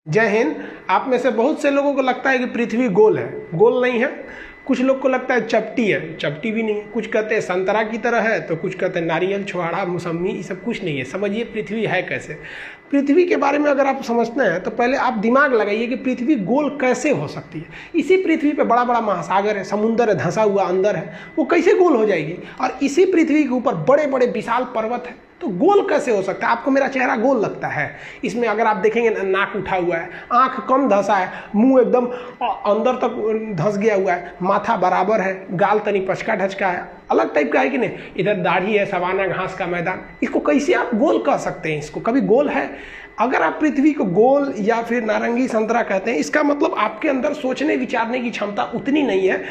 जय हिंद। आप में से बहुत से लोगों को लगता है कि पृथ्वी गोल है। गोल नहीं है। कुछ लोग को लगता है चपटी है, चपटी भी नहीं है। कुछ कहते हैं संतरा की तरह है, तो कुछ कहते हैं नारियल, छुआड़ा, मौसम्मी, ये सब कुछ नहीं है। समझिए पृथ्वी है कैसे। पृथ्वी के बारे में अगर आप समझते हैं तो पहले आप दिमाग लगाइए कि पृथ्वी गोल कैसे हो सकती है। इसी पृथ्वी पे बड़ा बड़ा महासागर है, समुंदर है, धंसा हुआ अंदर है, वो कैसे गोल हो जाएगी। और इसी पृथ्वी के ऊपर बड़े बड़े विशाल पर्वत है, तो गोल कैसे हो सकता है। आपको मेरा चेहरा गोल लगता है, इसमें अगर आप देखेंगे नाक उठा हुआ है, आंख कम धंसा है, मुंह एकदम अंदर तक धंस गया हुआ है, माथा बराबर है, गाल तनी पचका ढचका है, अलग टाइप का है कि नहीं, इधर दाढ़ी है, सवाना घास का मैदान। इसको कैसे आप गोल कह सकते हैं। इसको कभी गोल है। अगर आप पृथ्वी को गोल या फिर नारंगी संतरा कहते हैं, इसका मतलब आपके अंदर सोचने विचारने की क्षमता उतनी नहीं है।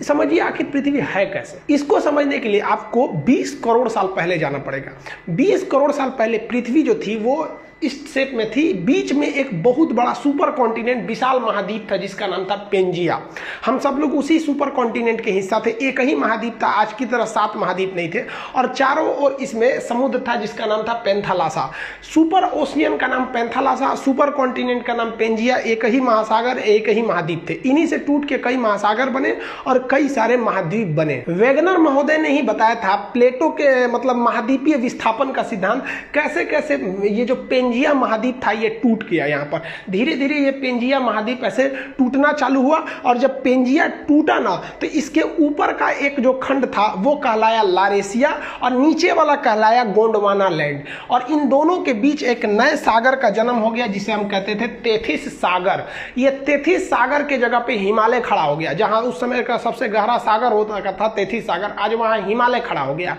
समझिए आखिर पृथ्वी है कैसे। इसको समझने के लिए आपको 20 करोड़ साल पहले जाना पड़ेगा। 20 करोड़ साल पहले पृथ्वी जो थी वो इस शेप में थी। बीच में एक बहुत बड़ा सुपर कॉन्टिनेंट, विशाल महाद्वीप था जिसका नाम था पेंजिया। हम सब लोग उसी सुपर कॉन्टिनेंट के हिस्सा थे। एक ही महाद्वीप था, आज की तरह 7 महाद्वीप नहीं थे, और चारों ओर इसमें समुद्र था जिसका नाम था पेंथालासा। सुपर ओशियन का नाम पेंथालासा, सुपर कॉन्टिनेंट का नाम पेंजिया। एक ही महासागर, एक ही महाद्वीप थे। इन्हीं से टूट के कई महासागर बने और कई सारे महाद्वीप बने। वेगनर महोदय ने ही बताया था प्लेटो के मतलब महाद्वीपीय विस्थापन का सिद्धांत, कैसे कैसे ये जो पेंजिया महाद्वीप था ये टूट गया। यहाँ पर धीरे धीरे ये पेंजिया महाद्वीप ऐसे टूटना चालू हुआ, और जब पेंजिया टूटा ना तो इसके ऊपर का एक जो खंड था वो कहलाया लारेशिया, और नीचे वाला कहलाया गोंडवाना लैंड। और इन दोनों के बीच एक नए सागर का जन्म हो गया जिसे हम कहते थे तेथिस सागर। ये तेथिस सागर के जगह पे हिमालय खड़ा हो गया। जहां उस समय का सबसे गहरा सागर होता था तेथिस सागर, आज वहां हिमालय खड़ा हो गया।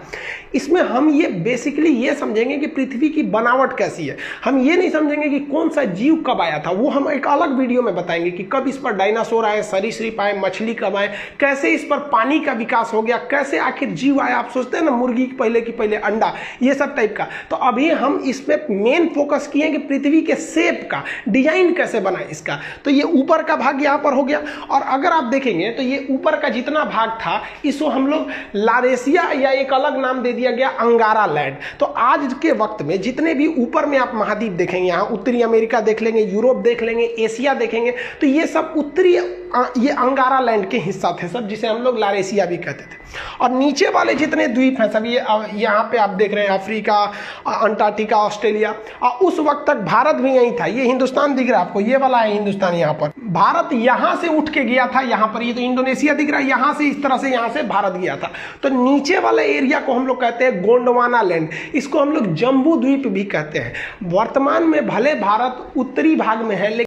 इसमें हम ये बेसिकली ये समझेंगे कि पृथ्वी की बनावट कैसी है। हम ये नहीं समझेंगे कि कौन सा जीव कब आया था, वो हम एक अलग वीडियो में बताएंगे कि कब इस पर डायनासोर आए, सरीसृप आए, मछली कब आए, कैसे इस पर पानी का विकास हो गया, कैसे आखिर जीव आया। आप सोचते हैं ना मुर्गी की पहले अंडा, ये सब टाइप का। तो अभी हम इस पे मेन फोकस किए कि पृथ्वी के शेप का डिजाइन कैसे बना इसका। तो ये ऊपर का भाग यहाँ पर हो गया, और अगर आप देखेंगे तो ये ऊपर का जितना भाग था इसको हम लोग लारेशिया या एक अलग नाम दे दिया गया अंगारा लैंड। तो आज के वक्त में जितने भी ऊपर में आप महाद्वीप देखेंगे, यहाँ उत्तरी अमेरिका देख लेंगे, यूरोप देख लेंगे, एशिया देखेंगे, तो ये सब उत्तरी ये अंगारा लैंड के हिस्सा थे सब, जिसे हम लोग लारेशिया भी कहते थे। और नीचे वाले जितने द्वीप हैं सब ये यहाँ पे आप देख रहे हैं, अफ्रीका, अंटार्कटिका, ऑस्ट्रेलिया। और उस वक्त तक भारत भी यही था। ये हिंदुस्तान दिख रहा है आपको, ये वाला है हिंदुस्तान। यहाँ पर भारत यहाँ से उठ के गया था, यहाँ पर ये तो इंडोनेशिया दिख रहा है, यहाँ से इस तरह से यहाँ से भारत गया था। तो नीचे वाले एरिया को हम लोग कहते हैं गोंडवाना लैंड। इसको हम लोग जम्बू द्वीप भी कहते हैं। वर्तमान में भले भारत उत्तरी भाग में है, लेकिन